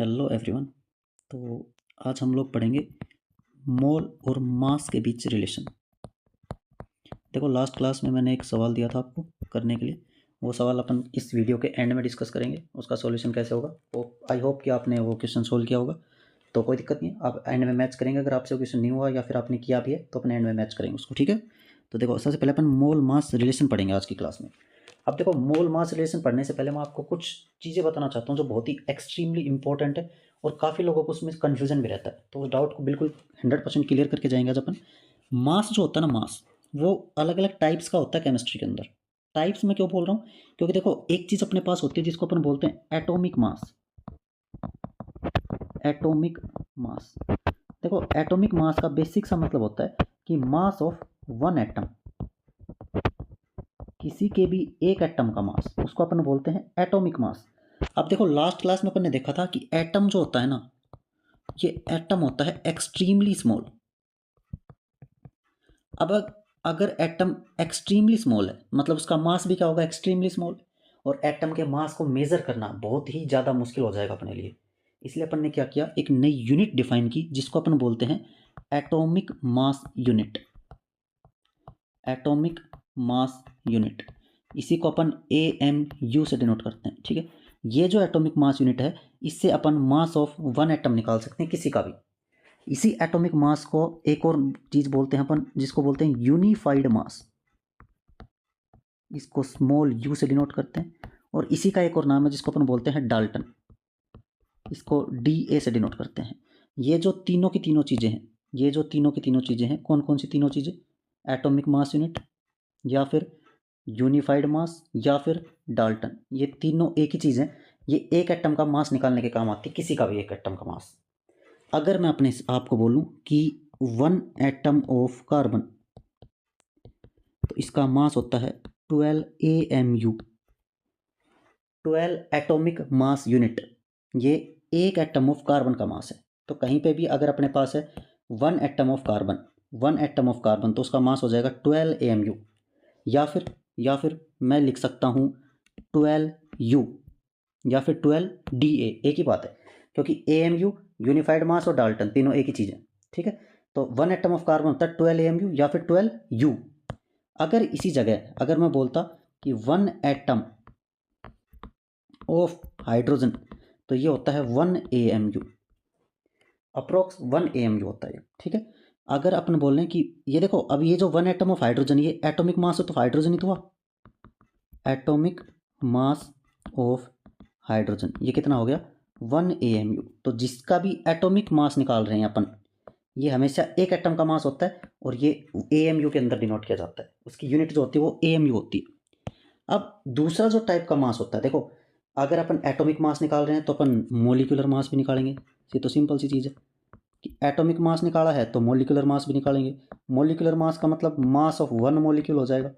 Hello everyone. तो आज हम लोग पढ़ेंगे मोल और मास के बीच रिलेशन। देखो, लास्ट क्लास में मैंने एक सवाल दिया था आपको करने के लिए। वो सवाल अपन इस वीडियो के एंड में डिस्कस करेंगे, उसका सॉल्यूशन कैसे होगा। तो आई होप कि आपने वो क्वेश्चन सोल्व किया होगा। तो कोई दिक्कत नहीं, आप एंड में मैच करेंगे। अगर आपसे क्वेश्चन नहीं हुआ या फिर आपने किया भी है तो अपने एंड में मैच करेंगे उसको, ठीक है। तो देखो, सबसे पहले अपन मोल मास रिलेशन पढ़ेंगे आज की क्लास में। अब देखो, मोल मास रिलेशन पढ़ने से पहले मैं आपको कुछ चीज़ें बताना चाहता हूँ जो बहुत ही एक्सट्रीमली इंपॉर्टेंट है और काफ़ी लोगों को उसमें कन्फ्यूजन भी रहता है। तो उस डाउट को बिल्कुल 100% क्लियर करके जाएंगे आज अपन। मास जो होता है ना, मास वो अलग अलग टाइप्स का होता है केमिस्ट्री के अंदर। टाइप्स में क्यों बोल रहा हूँ, क्योंकि देखो एक चीज़ अपने पास होती है जिसको अपन बोलते हैं एटॉमिक मास। एटॉमिक मास, देखो एटॉमिक मास का बेसिक सा मतलब होता है कि मास ऑफ वन एटम, किसी के भी एक एटम का मास, उसको अपन बोलते हैं एटॉमिक मास। अब देखो, लास्ट क्लास में अपन ने देखा था कि एटम जो होता है ना, ये एटम होता है एक्सट्रीमली स्मॉल। अब अगर एटम एक्सट्रीमली स्मॉल है मतलब उसका मास भी क्या होगा, एक्सट्रीमली स्मॉल। और एटम के मास को मेजर करना बहुत ही ज़्यादा मुश्किल हो जाएगा अपने लिए। इसलिए अपन ने क्या किया, एक नई यूनिट डिफाइन की जिसको अपन बोलते हैं atomic mass unit. Atomic mass unit, इसी को अपन AMU से डिनोट करते हैं, ठीक है। ये जो एटॉमिक मास यूनिट है, इससे अपन मास ऑफ वन एटम निकाल सकते हैं किसी का भी। इसी एटॉमिक मास को एक और चीज़ बोलते हैं अपन, जिसको बोलते हैं यूनिफाइड मास। इसको स्मॉल यू से डिनोट करते हैं। और इसी का एक और नाम है जिसको अपन बोलते हैं डाल्टन। इसको DA से डिनोट करते हैं। ये जो तीनों की तीनों चीज़ें हैं, ये जो तीनों की तीनों चीज़ें हैं, कौन कौन सी तीनों चीज़ें, एटॉमिक मास यूनिट या फिर यूनिफाइड मास या फिर डाल्टन, ये तीनों एक ही चीज़ है। ये एक एटम का मास निकालने के काम आती है, किसी का भी एक एटम का मास। अगर मैं अपने आपको बोलूं कि वन एटम ऑफ कार्बन, तो इसका मास होता है 12 AMU, 12 एटॉमिक मास यूनिट। ये एक एटम ऑफ कार्बन का मास है। तो कहीं पे भी अगर अपने पास है one atom of carbon, one atom of carbon, तो उसका मास हो जाएगा 12 AMU। या फिर मैं लिख सकता हूँ 12U या फिर 12DA, एक ही बात है, क्योंकि AMU, यूनिफाइड मास और डाल्टन तीनों एक ही चीज़ है, ठीक है। तो वन एटम ऑफ कार्बन होता है 12 AMU या फिर 12U। अगर इसी जगह अगर मैं बोलता कि वन एटम ऑफ हाइड्रोजन, तो ये होता है 1 AMU, अप्रोक्स 1 AMU होता है, ठीक है। अगर अपन बोल रहे हैं कि ये देखो, अब ये जो वन एटम ऑफ हाइड्रोजन, ये एटॉमिक मास है तो हाइड्रोजन ही तो हुआ। एटॉमिक मास ऑफ हाइड्रोजन ये कितना हो गया, 1 AMU। तो जिसका भी एटॉमिक मास निकाल रहे हैं अपन, ये हमेशा एक एटम का मास होता है और ये AMU के अंदर डिनोट किया जाता है। उसकी यूनिट जो होती है वो AMU होती है। अब दूसरा जो टाइप का मास होता है, देखो अगर अपन एटॉमिक मास निकाल रहे हैं तो अपन मोलिकुलर मास भी निकालेंगे। ये तो सिंपल सी चीज़ है कि एटॉमिक मास निकाला है तो मोलिकुलर मास भी निकालेंगे। मोलिकुलर मास का मतलब मास ऑफ वन मोलिक्यूल हो जाएगा।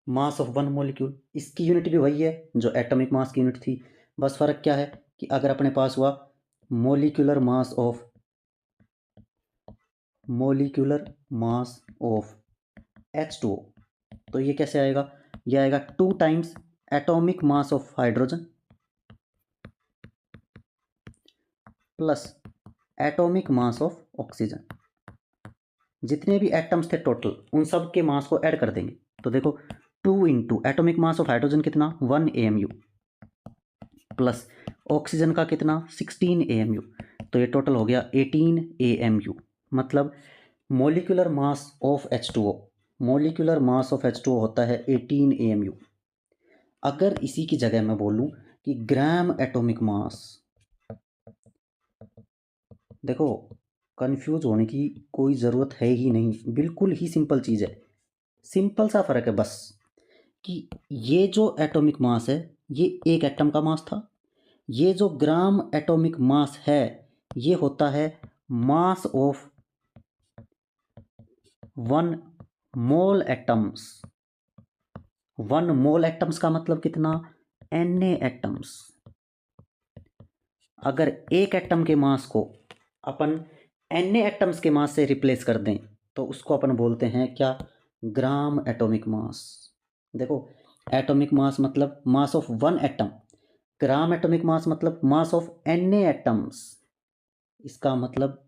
मास ऑफ वन मोलिक्यूल, इसकी यूनिट भी वही है जो एटॉमिक मास की यूनिट थी। बस फ़र्क क्या है कि अगर अपने पास हुआ मोलिकुलर मास ऑफ H2O, तो ये कैसे आएगा, ये आएगा 2 times atomic mass of hydrogen plus atomic mass of oxygen. जितने भी एटम्स थे टोटल, उन सब के मास को ऐड कर देंगे। तो देखो 2 into atomic mass of hydrogen कितना, 1 AMU, प्लस ऑक्सीजन का कितना, 16 AMU, तो ये टोटल हो गया 18 AMU। मतलब molecular mass of H2O, molecular mass of H2O होता है 18 AMU। अगर इसी की जगह मैं बोलूं कि ग्राम एटॉमिक मास, देखो कंफ्यूज होने की कोई ज़रूरत है ही नहीं, बिल्कुल ही सिंपल चीज़ है। सिंपल सा फ़र्क है बस कि ये जो एटॉमिक मास है ये एक एटम का मास था। ये जो ग्राम एटॉमिक मास है ये होता है mass of one mole atoms. One mole atoms का मतलब कितना, Na एटम्स। अगर एक एटम के मास को अपन Na एटम्स के मास से रिप्लेस कर दें तो उसको अपन बोलते हैं क्या, ग्राम एटॉमिक मास। देखो एटॉमिक मास मतलब mass of one atom. Gram atomic mass मतलब मास ऑफ Na एटम्स। इसका मतलब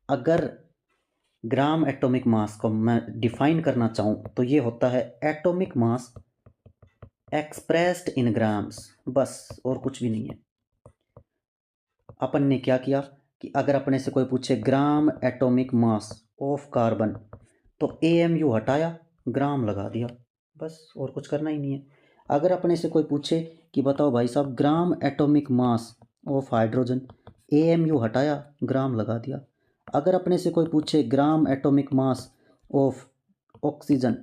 अगर ग्राम एटॉमिक मास को मैं डिफाइन करना चाहूँ तो ये होता है atomic mass expressed in grams, बस और कुछ भी नहीं है। अपन ने क्या किया कि अगर अपने से कोई पूछे gram atomic mass of carbon, तो AMU हटाया, ग्राम लगा दिया, बस और कुछ करना ही नहीं है। अगर अपने से कोई पूछे कि बताओ भाई साहब gram atomic mass of hydrogen, AMU हटाया, ग्राम लगा दिया। अगर अपने से कोई पूछे gram atomic mass of oxygen,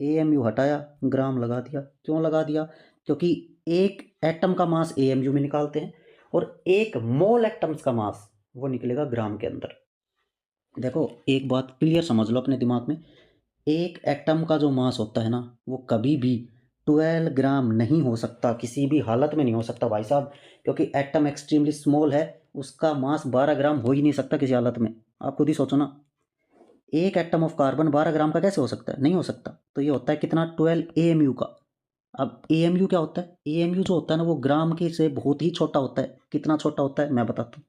AMU हटाया, ग्राम लगा दिया। क्यों लगा दिया? क्योंकि एक एटम का मास AMU में निकालते हैं और एक मोल एटम्स का मास वो निकलेगा ग्राम के अंदर। देखो एक बात क्लियर समझ लो अपने दिमाग में, एक एटम का जो मास होता है ना वो कभी भी 12 ग्राम नहीं हो सकता, किसी भी हालत में नहीं हो सकता भाई साहब, क्योंकि एटम एक्सट्रीमली स्मॉल है, उसका मास 12 ग्राम हो ही नहीं सकता किसी हालत में। आप खुद ही सोचो ना, एक एटम ऑफ कार्बन 12 ग्राम का कैसे हो सकता है? नहीं हो सकता। तो ये होता है कितना? 12 AMU का। अब AMU क्या होता है? AMU जो होता है ना वो ग्राम के से बहुत ही छोटा होता है। कितना छोटा होता है मैं बताता हूँ।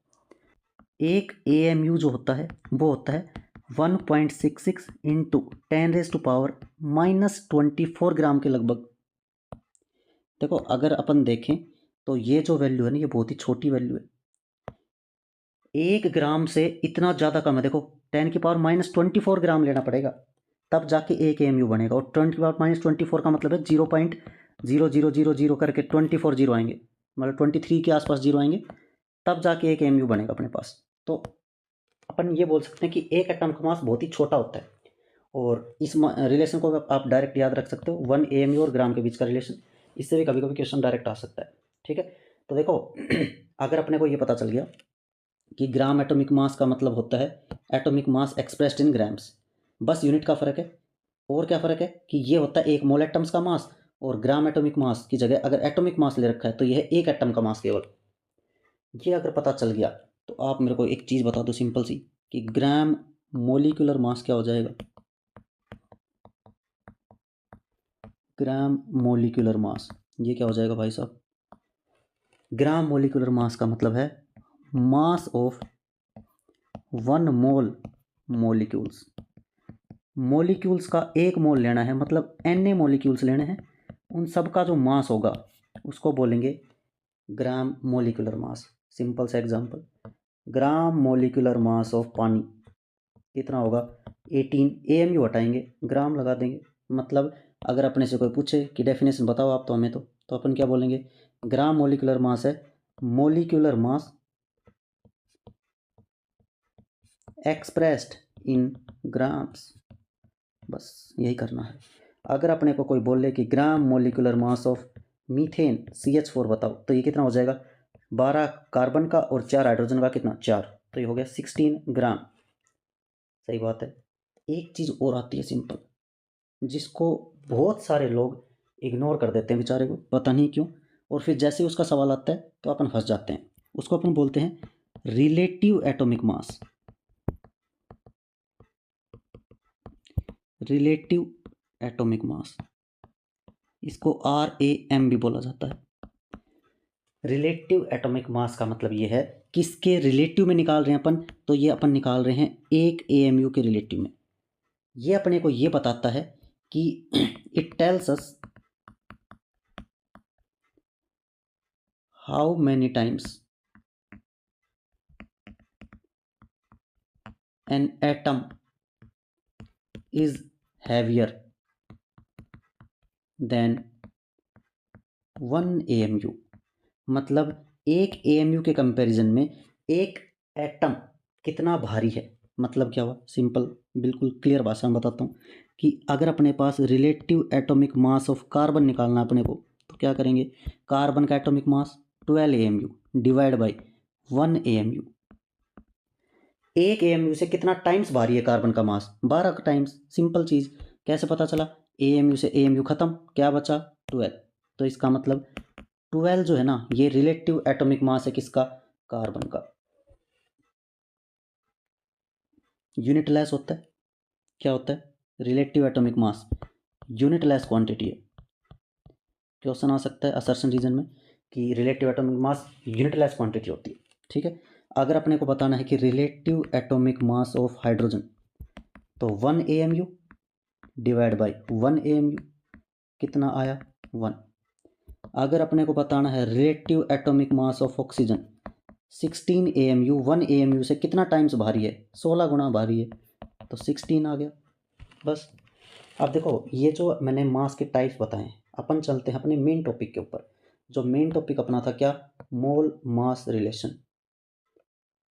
एक AMU जो होता है वो होता है 1.66 इंटू 10⁻⁻24 ग्राम के लगभग। देखो अगर अपन देखें तो ये जो वैल्यू है ना ये बहुत ही छोटी वैल्यू है। 1 ग्राम से इतना ज़्यादा कम है। देखो 10⁻24 ग्राम लेना पड़ेगा तब जाके एक AMU बनेगा, और 10⁻24 का मतलब है 0.0000 करके 24 जीरो आएंगे, मतलब 23 के आसपास जीरो आएंगे, तब जाके एक AMU बनेगा अपने पास। तो अपन ये बोल सकते हैं कि एक एटम का मास बहुत ही छोटा होता है। और इस रिलेशन को आप डायरेक्ट याद रख सकते हो, 1 AMU और ग्राम के बीच का रिलेशन। इससे भी कभी कभी क्वेश्चन डायरेक्ट आ सकता है। ठीक है, तो देखो अगर अपने को ये पता चल गया कि ग्राम एटॉमिक मास का मतलब होता है atomic mass expressed in grams, बस यूनिट का फ़र्क है। और क्या फ़र्क है कि ये होता है एक मोल एटम्स का मास, और ग्राम एटॉमिक मास की जगह अगर एटॉमिक मास ले रखा है तो यह है एक एटम का मास केवल। ये अगर पता चल गया तो आप मेरे को एक चीज़ बता दो सिंपल सी, कि ग्राम मोलिकुलर मास क्या हो जाएगा? ग्राम मोलिकुलर मास ये क्या हो जाएगा भाई साहब? ग्राम मोलिकुलर मास का मतलब है mass of 1 mole molecules. Molecules का एक मोल लेना है, मतलब Na मोलिक्यूल्स लेने हैं, उन सब का जो मास होगा उसको बोलेंगे ग्राम मोलिकुलर मास। सिंपल सा example, gram molecular mass of पानी कितना होगा? 18, AMU हटाएंगे, ग्राम लगा देंगे। मतलब अगर अपने से कोई पूछे कि डेफिनेशन बताओ आप तो हमें तो अपन क्या बोलेंगे? ग्राम मोलिकुलर मास है molecular mass expressed in grams, बस यही करना है। अगर अपने को कोई बोले कि gram molecular mass of methane CH4 बताओ, तो ये कितना हो जाएगा? 12 कार्बन का और 4 हाइड्रोजन का, कितना? 4, तो ये हो गया 16 ग्राम। सही बात है। एक चीज़ और आती है सिंपल, जिसको बहुत सारे लोग इग्नोर कर देते हैं बेचारे को, पता नहीं क्यों, और फिर जैसे ही उसका सवाल आता है तो अपन फंस जाते हैं। उसको अपन बोलते हैं रिलेटिव एटॉमिक मास। रिलेटिव एटॉमिक मास, इसको RAM भी बोला जाता है। रिलेटिव एटॉमिक मास का मतलब ये है किसके रिलेटिव में निकाल रहे हैं अपन? तो ये अपन निकाल रहे हैं एक AMU के रिलेटिव में। ये अपने को ये बताता है कि it tells us how many times an atom is heavier than 1 AMU। मतलब एक AMU के कंपैरिजन में एक एटम कितना भारी है। मतलब क्या हुआ? सिंपल बिल्कुल क्लियर भाषा में बताता हूँ कि अगर अपने पास relative atomic mass of carbon निकालना है अपने को, तो क्या करेंगे? कार्बन का atomic mass 12 AMU divide by 1 AMU। एक AMU से कितना टाइम्स भारी है कार्बन का मास? 12 टाइम्स। सिंपल चीज़। कैसे पता चला? AMU से AMU खत्म, क्या बचा? 12। तो इसका मतलब 12 जो है ना ये रिलेटिव एटॉमिक मास है किसका? कार्बन का। यूनिट लेस होता है। क्या होता है? Relative atomic mass unit less quantity है। क्वेश्चन आ सकता है असर्शन रीजन में कि रिलेटिव एटॉमिक मास यूनिटलेस क्वांटिटी होती है, ठीक है। अगर अपने को बताना है कि relative atomic mass of hydrogen, तो 1 AMU डिवाइड बाई 1 AMU कितना आया 1। अगर अपने को बताना है relative atomic mass of oxygen 16 AMU 1 AMU से कितना टाइम्स भारी है, 16 गुना भारी है, तो 16 आ गया बस। अब देखो ये जो मैंने मास के टाइप्स बताए हैं, अपन चलते हैं अपने मेन टॉपिक के ऊपर। जो मेन टॉपिक अपना था क्या, मोल मास रिलेशन।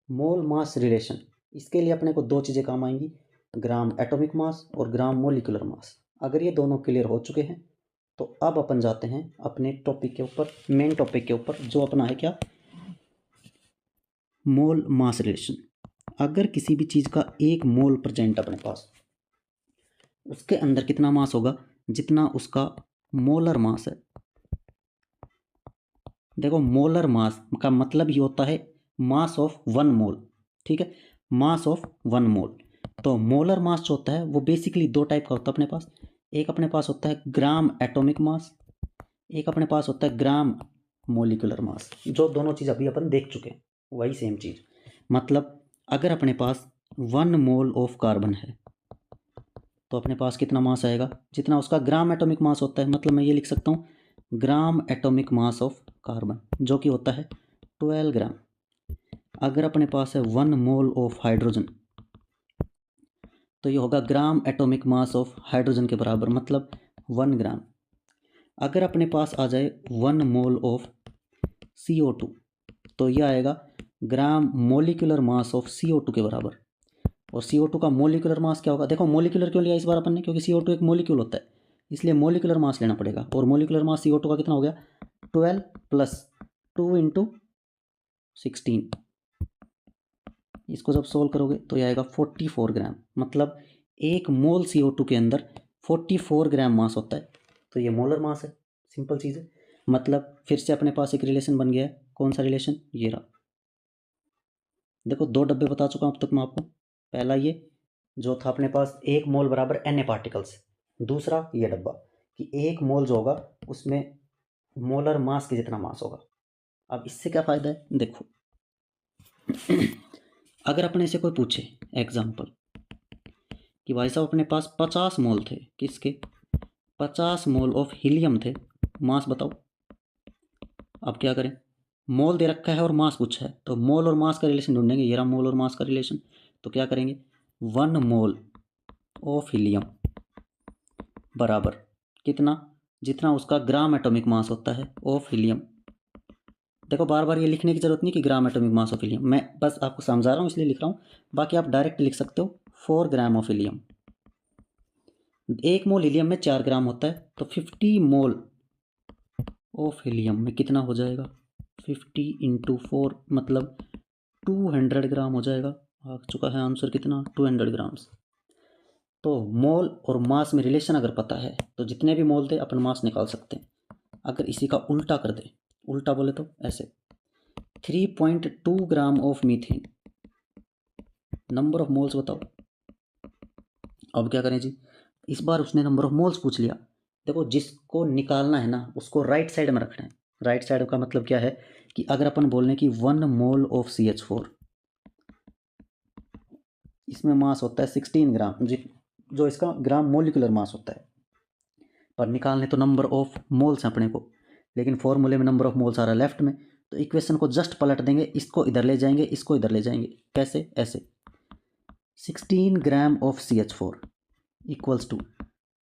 मोल मास रिलेशन, इसके लिए अपने को दो चीज़ें काम आएंगी, ग्राम एटॉमिक मास और ग्राम मोलिकुलर मास। अगर ये दोनों क्लियर हो चुके हैं तो अब अपन जाते हैं अपने टॉपिक के ऊपर, मेन टॉपिक के ऊपर, जो अपना है क्या, मोल मास रिलेशन। अगर किसी भी चीज़ का 1 मोल प्रेजेंट अपने पास, उसके अंदर कितना मास होगा, जितना उसका मोलर मास है। देखो मोलर मास का मतलब ही होता है मास ऑफ 1 मोल, ठीक है, मास ऑफ 1 मोल। तो मोलर मास जो होता है वो बेसिकली दो टाइप का होता है अपने पास। एक अपने पास होता है ग्राम एटॉमिक मास, एक अपने पास होता है ग्राम मोलिकुलर मास। जो दोनों चीज़ अभी अपन देख चुके हैं वही सेम चीज़। मतलब अगर अपने पास 1 मोल ऑफ कार्बन है तो अपने पास कितना मास आएगा, जितना उसका ग्राम एटॉमिक मास होता है। मतलब मैं ये लिख सकता हूँ gram atomic mass of carbon, जो कि होता है 12 ग्राम। अगर अपने पास है 1 मोल ऑफ हाइड्रोजन तो ये होगा gram atomic mass of hydrogen के बराबर, मतलब 1 ग्राम। अगर अपने पास आ जाए 1 मोल ऑफ CO2 तो यह आएगा gram molecular mass of CO2 के बराबर। और CO2 का मोलिकुलर मास क्या होगा, देखो मोलिकुलर क्यों लिया इस बार अपन ने, क्योंकि CO2 एक मोलिक्यूल होता है, इसलिए मोलिकुलर मास लेना पड़ेगा। और मोलिकुलर मास CO2 का कितना हो गया, 12 प्लस 2 इंटू 16। इसको जब सोल्व करोगे तो ये आएगा 44 ग्राम। मतलब 1 मोल CO2 के अंदर 44 ग्राम मास होता है, तो ये मोलर मास है। सिंपल चीज़ है। मतलब फिर से अपने पास एक रिलेशन बन गया है, कौन सा रिलेशन, ये रहा। देखो 2 डब्बे बता चुका हूँ अब तक मैं आपको। पहला ये जो था अपने पास 1 मोल बराबर Na पार्टिकल्स, दूसरा ये डब्बा कि 1 मोल जो होगा उसमें मोलर मास के जितना मास होगा। अब इससे क्या फ़ायदा है, देखो अगर अपने से कोई पूछे एग्जाम्पल कि भाई साहब अपने पास 50 मोल थे, किसके, 50 मोल ऑफ हीलियम थे, मास बताओ। अब क्या करें, मोल दे रखा है और मास पूछा है, तो मोल और मास का रिलेशन ढूंढेंगे। ये रहा मोल और मास का रिलेशन। तो क्या करेंगे, 1 मोल ऑफ हीलियम बराबर कितना, जितना उसका ग्राम एटॉमिक मास होता है ऑफ हीलियम। देखो बार बार ये लिखने की जरूरत नहीं कि gram atomic mass of helium, मैं बस आपको समझा रहा हूँ इसलिए लिख रहा हूँ। बाकी आप डायरेक्ट लिख सकते हो 4 gram of helium. 1 mole helium में 4 ग्राम होता है, तो 50 मोल ऑफ हीलियम में कितना हो जाएगा, 50 इंटू 4 मतलब 200 ग्राम हो जाएगा। आ चुका है आंसर कितना, 200 ग्राम्स। तो मोल और मास में रिलेशन अगर पता है तो जितने भी मोल थे अपन मास निकाल सकते हैं। अगर इसी का उल्टा कर दे, उल्टा बोले तो ऐसे 3.2 gram of methane, number of moles बताओ। अब क्या करें जी, इस बार उसने नंबर ऑफ मोल्स पूछ लिया। देखो जिसको निकालना है ना उसको राइट साइड में रखना है। राइट साइड का मतलब क्या है कि अगर अपन बोलने की 1 मोल ऑफ CH4, इसमें मास होता है 16 ग्राम, जो इसका ग्राम मोलिकुलर मास होता है। पर निकालने तो नंबर ऑफ मोल्स हैं अपने को, लेकिन फॉर्मूले में नंबर ऑफ मोल्स आ रहा है लेफ्ट में, तो इक्वेशन को जस्ट पलट देंगे, इसको इधर ले जाएंगे, इसको इधर ले जाएंगे। कैसे, ऐसे 16 gram of CH4 equals to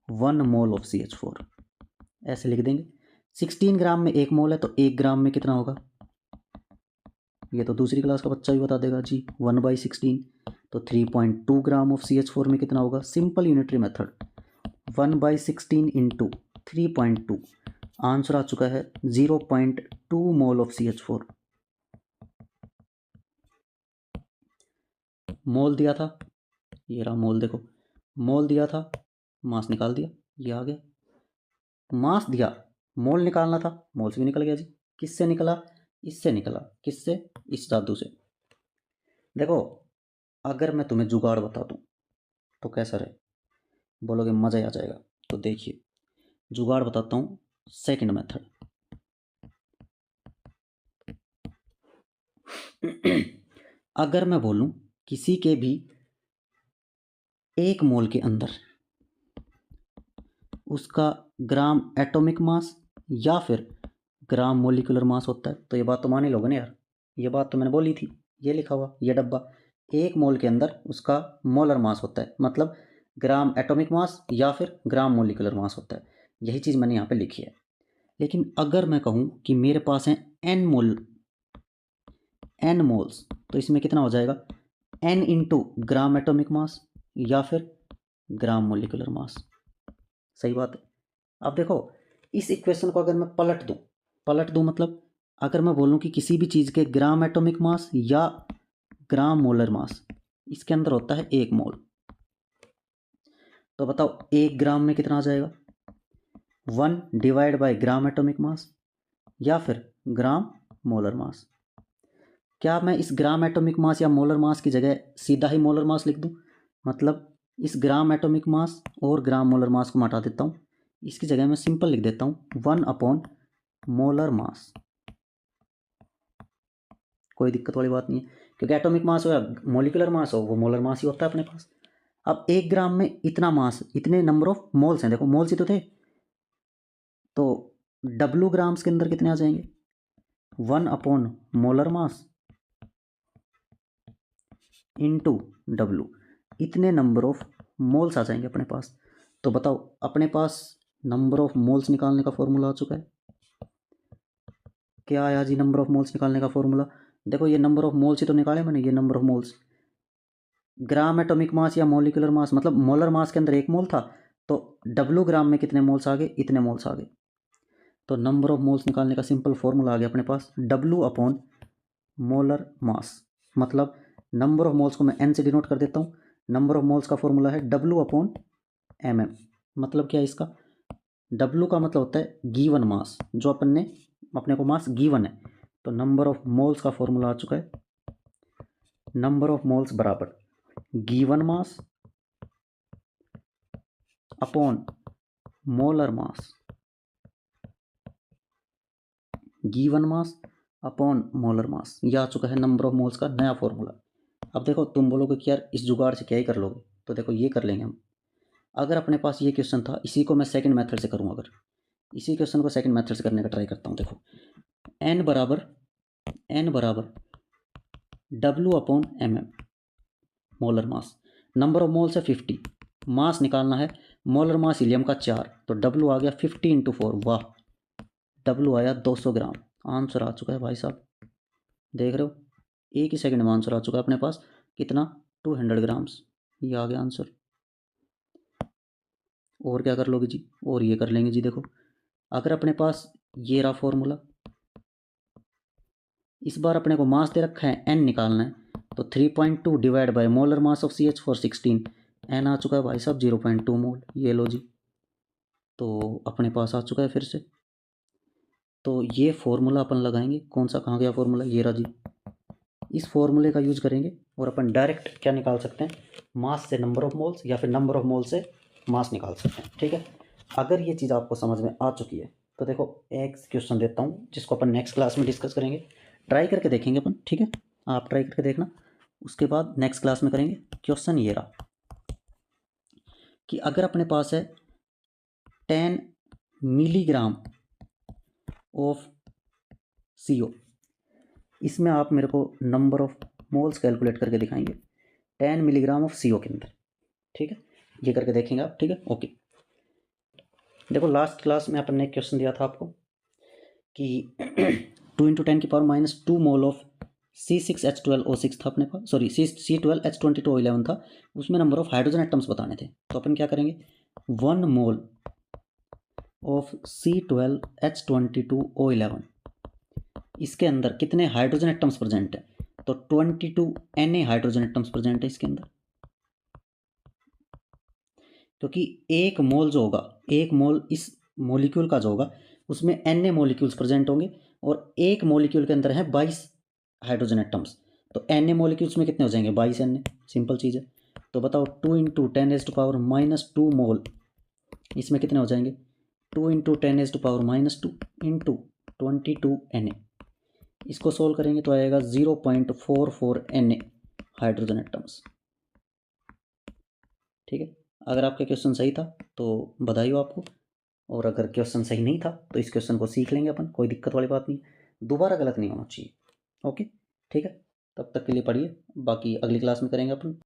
1 mole of CH4, ऐसे लिख देंगे। 16 ग्राम में 1 मोल है तो 1 ग्राम में कितना होगा, ये तो दूसरी क्लास का बच्चा भी बता देगा जी, 1/16। तो 3.2 ग्राम ऑफ CH4 में कितना होगा, simple unitary method, 1/16 into 3.2, answer आ चुका है 0.2 मोल ऑफ CH4। मोल दिया था, ये रहा मोल, देखो मोल दिया था, मास निकाल दिया, ये आ गया। मास दिया, मोल निकालना था, मोल से भी निकल गया जी। किससे निकला, इससे निकला, किससे, इस धातु से। देखो अगर मैं तुम्हें जुगाड़ बता दूं तो कैसा रहे, बोलोगे मज़ा आ जाएगा। तो देखिए जुगाड़ बताता हूँ, सेकंड मेथड। अगर मैं बोलूं किसी के भी 1 मोल के अंदर उसका ग्राम एटॉमिक मास या फिर ग्राम मोलिकुलर मास होता है, तो ये बात तो मान ही लोगे ना यार, ये बात तो मैंने बोली थी, ये लिखा हुआ ये डब्बा 1 मोल के अंदर उसका मोलर मास होता है, मतलब ग्राम एटॉमिक मास या फिर ग्राम मोलिकुलर मास होता है, यही चीज़ मैंने यहाँ पे लिखी है। लेकिन अगर मैं कहूँ कि मेरे पास है n मोल्स, तो इसमें कितना हो जाएगा n into gram atomic mass या फिर ग्राम मोलिकुलर मास। सही बात है। अब देखो इस इक्वेशन को अगर मैं पलट दूं मतलब अगर मैं बोलूं कि किसी भी चीज़ के ग्राम एटॉमिक मास या ग्राम मोलर मास, इसके अंदर होता है 1 मोल, तो बताओ 1 ग्राम में कितना आ जाएगा, 1 divide by gram atomic mass या फिर ग्राम मोलर मास। क्या मैं इस ग्राम एटॉमिक मास या मोलर मास की जगह सीधा ही मोलर मास लिख दूं, मतलब इस ग्राम एटॉमिक मास और ग्राम मोलर मास को मैं हटा देता हूं, इसकी जगह मैं सिंपल लिख देता हूं 1 अपॉन मोलर मास। कोई दिक्कत वाली बात नहीं है, क्योंकि एटॉमिक मास हो या मोलिकुलर मास हो वो मोलर मास ही होता है अपने पास। अब 1 ग्राम में इतना मास, इतने नंबर ऑफ मोल्स हैं, देखो मोल्स ही तो थे, तो W ग्राम्स के अंदर कितने आ जाएंगे 1 upon molar mass into W, इतने नंबर ऑफ मोल्स आ जाएंगे अपने पास। तो बताओ अपने पास नंबर ऑफ मोल्स निकालने का फॉर्मूला आ चुका है। क्या आया जी नंबर ऑफ मोल्स निकालने का फॉर्मूला, देखो ये नंबर ऑफ मोल्स ही तो निकाले मैंने, ये number of moles, gram atomic mass या मोलिकुलर मास, मतलब मोलर मास के अंदर 1 मोल था, तो W ग्राम में कितने मोल्स आ गए, इतने मोल्स आ गए। तो नंबर ऑफ मोल्स निकालने का सिंपल फॉर्मूला आ गया अपने पास W अपॉन मोलर मास, मतलब नंबर ऑफ मोल्स को मैं N से डिनोट कर देता हूँ, नंबर ऑफ मोल्स का फॉर्मूला है W अपॉन MM। मतलब क्या है इसका, W का मतलब होता है गिवन मास, जो अपने को मास गिवन है, तो नंबर ऑफ मोल्स का फॉर्मूला आ चुका है, नंबर ऑफ मोल्स बराबर given mass upon molar mass, given mass upon molar mass, यह आ चुका है नंबर ऑफ मोल्स का नया फॉर्मूला। अब देखो तुम बोलोगे कि यार इस जुगाड़ से क्या ही कर लोगे, तो देखो ये कर लेंगे हम। अगर अपने पास ये क्वेश्चन था, इसी को मैं सेकंड मेथड से करूँ, अगर इसी क्वेश्चन को सेकंड मेथड से करने का ट्राई करता हूँ, देखो n बराबर W upon MM molar mass, number of moles है 50, मास निकालना है, मोलर मास हीलियम का 4, तो W आ गया 50 इंटू 4, वाह W आया 200 ग्राम। आंसर आ चुका है भाई साहब, देख रहे हो एक ही सेकंड में आंसर आ चुका है अपने पास, कितना 200 ग्राम्स, ये आ गया आंसर। और क्या कर लोगे जी, और ये कर लेंगे जी, देखो अगर अपने पास ये रहा फॉर्मूला, इस बार अपने को मास दे रखा है n निकालना है, तो 3.2 divide by molar mass of CH4 16, n आ चुका है भाई साहब 0.2 मोल, ये लो जी, तो अपने पास आ चुका है फिर से। तो ये फॉर्मूला अपन लगाएंगे, कौन सा, कहाँ गया फॉर्मूला, ये रहा जी, इस फॉर्मूले का यूज करेंगे और अपन डायरेक्ट क्या निकाल सकते हैं, मास से नंबर ऑफ मोल्स या फिर नंबर ऑफ मोल से मास निकाल सकते हैं। ठीक है, अगर ये चीज़ आपको समझ में आ चुकी है तो देखो एक क्वेश्चन देता हूँ जिसको अपन नेक्स्ट क्लास में डिस्कस करेंगे, ट्राई करके देखेंगे अपन, ठीक है, आप ट्राई करके देखना, उसके बाद नेक्स्ट क्लास में करेंगे। क्वेश्चन ये रहा कि अगर अपने पास है 10 मिलीग्राम ऑफ CO, इसमें आप मेरे को नंबर ऑफ मोल्स कैलकुलेट करके दिखाएंगे 10 मिलीग्राम ऑफ CO के अंदर, ठीक है, ये करके देखेंगे आप, ठीक है, ओके। देखो लास्ट क्लास में अपन ने एक क्वेश्चन दिया था आपको कि 2 इंटू 10 की पावर -2 मोल ऑफ C6H12O6 था अपने पास, सॉरी C12H22O11 था, उसमें नंबर ऑफ हाइड्रोजन एटम्स बताने थे, तो अपन क्या करेंगे 1 मोल ऑफ C12H22O11, इसके अंदर कितने हाइड्रोजन एटम्स प्रेजेंट है, तो 22 Na हाइड्रोजन एटम्स प्रेजेंट है इसके अंदर, क्योंकि एक मोल जो होगा, एक मोल इस मॉलिक्यूल का जो होगा उसमें Na मॉलिक्यूल्स प्रेजेंट होंगे और एक मॉलिक्यूल के अंदर है 22 हाइड्रोजन एटम्स, तो Na मॉलिक्यूल्स में कितने हो जाएंगे 22 Na, सिंपल चीज़ है। तो बताओ 2 इंटू 10⁻⁻² मोल, इसमें कितने हो जाएंगे 2 इंटू 10⁻⁻2 इंटू 22 Na। इसको सोल्व करेंगे तो आएगा 0.44 Na हाइड्रोजन एटम्स। ठीक है, अगर आपका क्वेश्चन सही था तो बधाई हो आपको, और अगर क्वेश्चन सही नहीं था तो इस क्वेश्चन को सीख लेंगे अपन, कोई दिक्कत वाली बात नहीं, दोबारा गलत नहीं होना चाहिए। ओके, ठीक है, तब तक के लिए पढ़िए, बाकी अगली क्लास में करेंगे अपन।